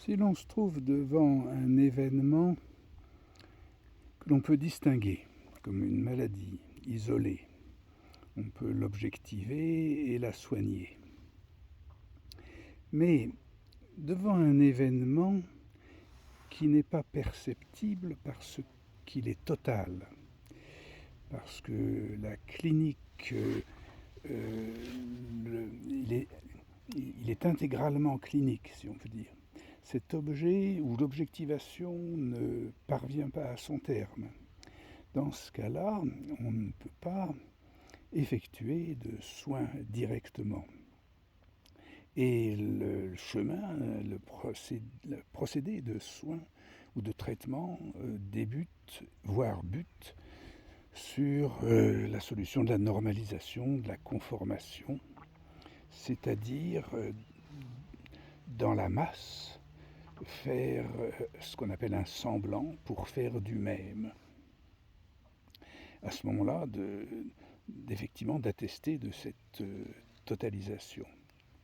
Si l'on se trouve devant un événement que l'on peut distinguer comme une maladie isolée, on peut l'objectiver et la soigner. Mais devant un événement qui n'est pas perceptible parce qu'il est total, parce que la clinique, il est intégralement clinique, si on peut dire. Cet objet ou l'objectivation ne parvient pas à son terme. Dans ce cas-là, on ne peut pas effectuer de soins directement. Et le chemin, le procédé de soins ou de traitement débute, voire bute, sur la solution de la normalisation, de la conformation, c'est-à-dire dans la masse, faire ce qu'on appelle un semblant pour faire du même. À ce moment-là, effectivement d'attester de cette totalisation.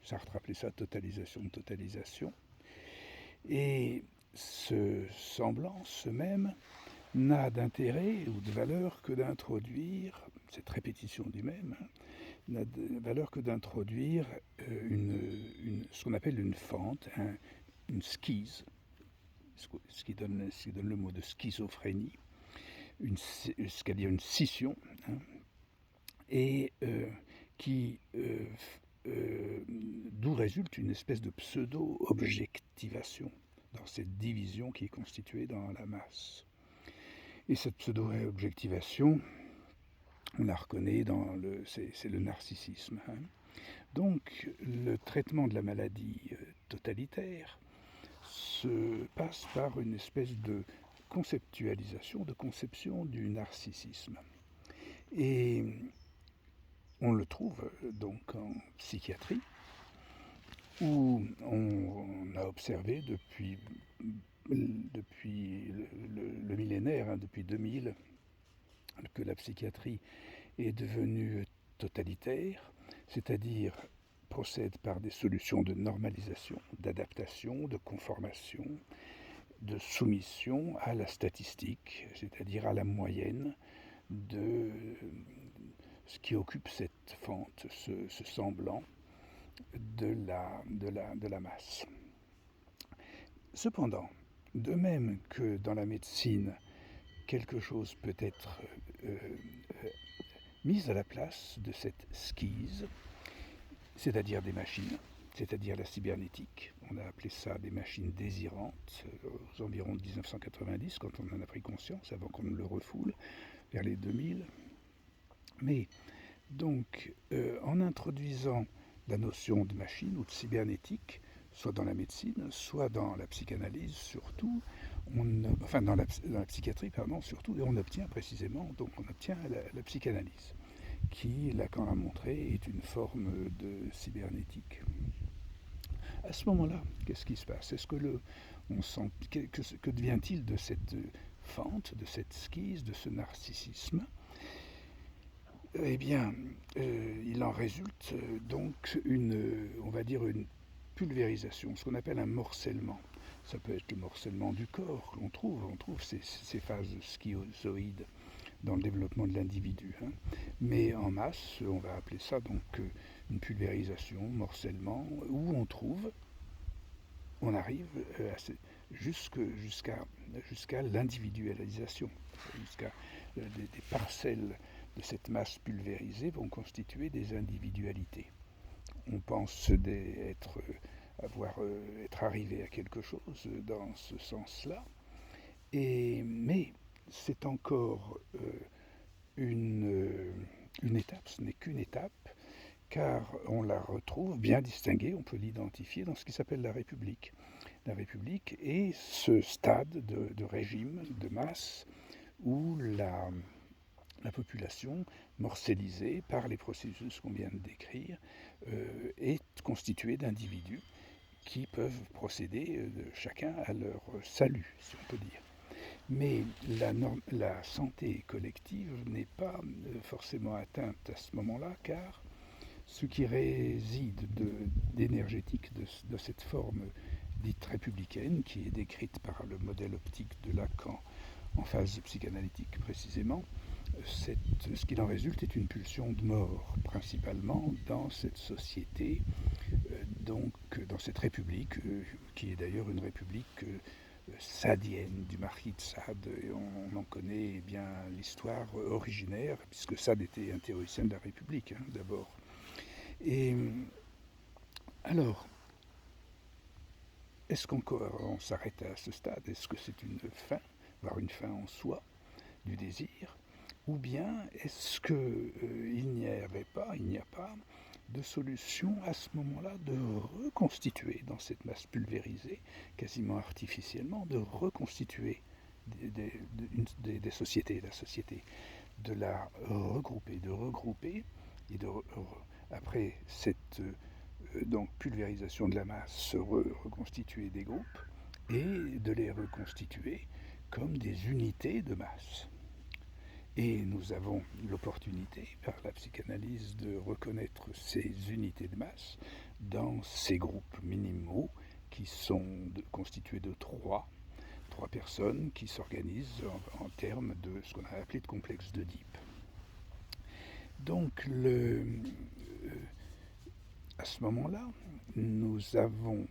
Sartre appelait ça totalisation de totalisation. Et ce semblant, ce même, n'a d'intérêt ou de valeur que d'introduire, cette répétition du même, n'a de valeur que d'introduire ce qu'on appelle une fente, une schise, ce qui donne le mot de schizophrénie, ce qu'à dire une scission, hein, et d'où résulte une espèce de pseudo-objectivation dans cette division qui est constituée dans la masse. Et cette pseudo-objectivation, on la reconnaît c'est le narcissisme. Hein. Donc le traitement de la maladie totalitaire se passe par une espèce de conceptualisation, de conception du narcissisme. Et on le trouve donc en psychiatrie, où on a observé depuis le millénaire, hein, depuis 2000, que la psychiatrie est devenue totalitaire, c'est-à-dire procède par des solutions de normalisation, d'adaptation, de conformation, de soumission à la statistique, c'est-à-dire à la moyenne de ce qui occupe cette fente, ce semblant de la masse. Cependant, de même que dans la médecine, quelque chose peut être mis à la place de cette schise, c'est-à-dire des machines, c'est-à-dire la cybernétique. On a appelé ça des machines désirantes aux environs de 1990, quand on en a pris conscience, avant qu'on ne le refoule, vers les 2000. Mais donc, en introduisant la notion de machine ou de cybernétique, soit dans la médecine, soit dans la psychanalyse surtout, dans la psychiatrie, pardon, surtout, et on obtient précisément, donc on obtient la psychanalyse, qui, Lacan a montré, est une forme de cybernétique. À ce moment-là, qu'est-ce qui se passe? Est-ce que que devient-il de cette fente, de cette schise, de ce narcissisme? Eh bien, il en résulte donc on va dire une pulvérisation, ce qu'on appelle un morcellement. Ça peut être le morcellement du corps, on trouve ces phases schizoïdes dans le développement de l'individu. Hein. Mais en masse, on va appeler ça donc une pulvérisation, morcellement, où on arrive jusqu'à l'individualisation, jusqu'à des parcelles de cette masse pulvérisée vont constituer des individualités. On pense être arrivé à quelque chose dans ce sens-là, mais c'est encore une étape, ce n'est qu'une étape, car on la retrouve bien distinguée, on peut l'identifier dans ce qui s'appelle la République. La République est ce stade de régime, de masse, où la population, morcellisée par les processus qu'on vient de décrire, est constituée d'individus qui peuvent procéder chacun à leur salut, si on peut dire. Mais la santé collective n'est pas forcément atteinte à ce moment-là, car ce qui réside d'énergétique de cette forme dite républicaine, qui est décrite par le modèle optique de Lacan en phase psychanalytique précisément, ce qu'il en résulte est une pulsion de mort, principalement dans cette société, donc dans cette république, qui est d'ailleurs une république sadienne, du marquis de Sade, et on en connaît bien l'histoire originaire, puisque Sade était un théoricien de la République, d'abord. Et alors, est-ce qu'on s'arrête à ce stade? Est-ce que c'est une fin, voire une fin en soi, du désir? Ou bien est-ce qu'il n'y a pas de solution à ce moment-là de reconstituer dans cette masse pulvérisée, quasiment artificiellement, de reconstituer des sociétés, la société, de la regrouper, et après cette donc pulvérisation de la masse, reconstituer des groupes et de les reconstituer comme des unités de masse. Et nous avons l'opportunité, par la psychanalyse, de reconnaître ces unités de masse dans ces groupes minimaux qui sont constitués de trois personnes qui s'organisent en termes de ce qu'on a appelé de complexe d'Oedipe. Donc, à ce moment-là, nous avons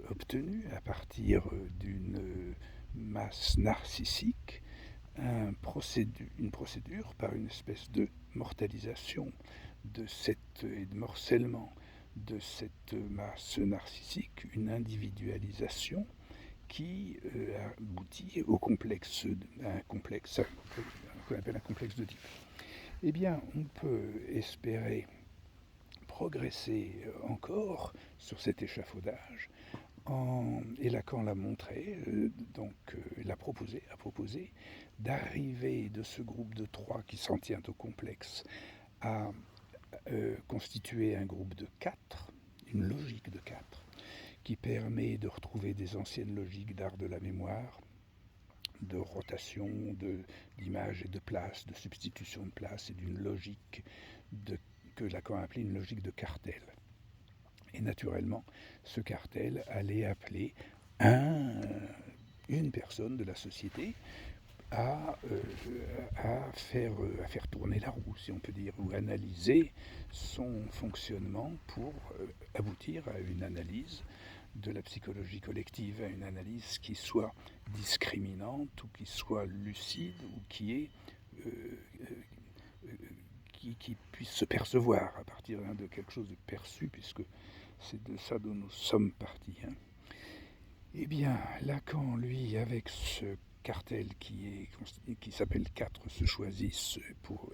obtenu, à partir d'une masse narcissique, une procédure par une espèce de mortalisation et de morcellement de cette masse narcissique, une individualisation qui aboutit au complexe, qu'on appelle un complexe d'Oedipe. Eh bien, on peut espérer progresser encore sur cet échafaudage, et Lacan l'a montré, a proposé d'arriver de ce groupe de trois qui s'en tient au complexe à constituer un groupe de quatre, une logique de quatre, qui permet de retrouver des anciennes logiques d'art de la mémoire, de rotation, d'image et de place, de substitution de place, et d'une logique que Lacan a appelée une logique de cartel. Et naturellement, ce cartel allait appeler une personne de la société à faire tourner la roue, si on peut dire, ou analyser son fonctionnement pour aboutir à une analyse de la psychologie collective, à une analyse qui soit discriminante ou qui soit lucide ou qui puisse se percevoir à partir de quelque chose de perçu, puisque c'est de ça dont nous sommes partis. Eh bien, Lacan, lui, avec ce cartel qui s'appelle 4, se choisissent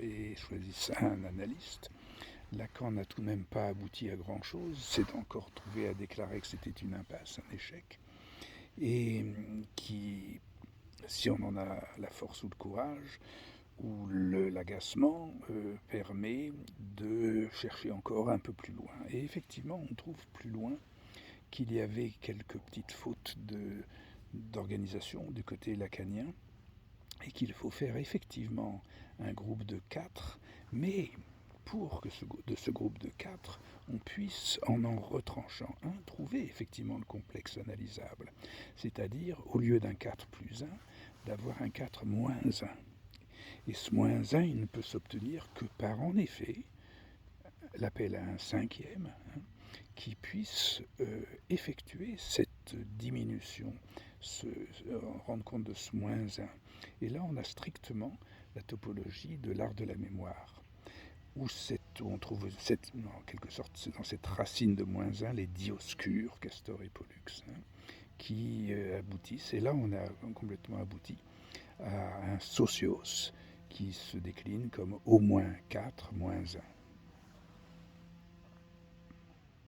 et choisissent un analyste. Lacan n'a tout de même pas abouti à grand-chose, s'est encore trouvé à déclarer que c'était une impasse, un échec, et qui, si on en a la force ou le courage, ou l'agacement, permet de chercher encore un peu plus loin. Et effectivement, on trouve plus loin qu'il y avait quelques petites fautes d'organisation du côté lacanien, et qu'il faut faire effectivement un groupe de 4, mais pour que de ce groupe de 4, on puisse, en retranchant un, trouver effectivement le complexe analysable. C'est-à-dire, au lieu d'un 4 plus 1, d'avoir un 4 moins 1. Et ce moins 1, il ne peut s'obtenir que par, en effet, l'appel à un cinquième, qui puisse effectuer cette diminution, rendre compte de ce moins 1. Et là, on a strictement la topologie de l'art de la mémoire, où on trouve, en quelque sorte, dans cette racine de moins 1, les dioscures, Castor et Pollux, qui aboutissent, et là on a complètement abouti à un socios qui se décline comme au moins 4 moins 1.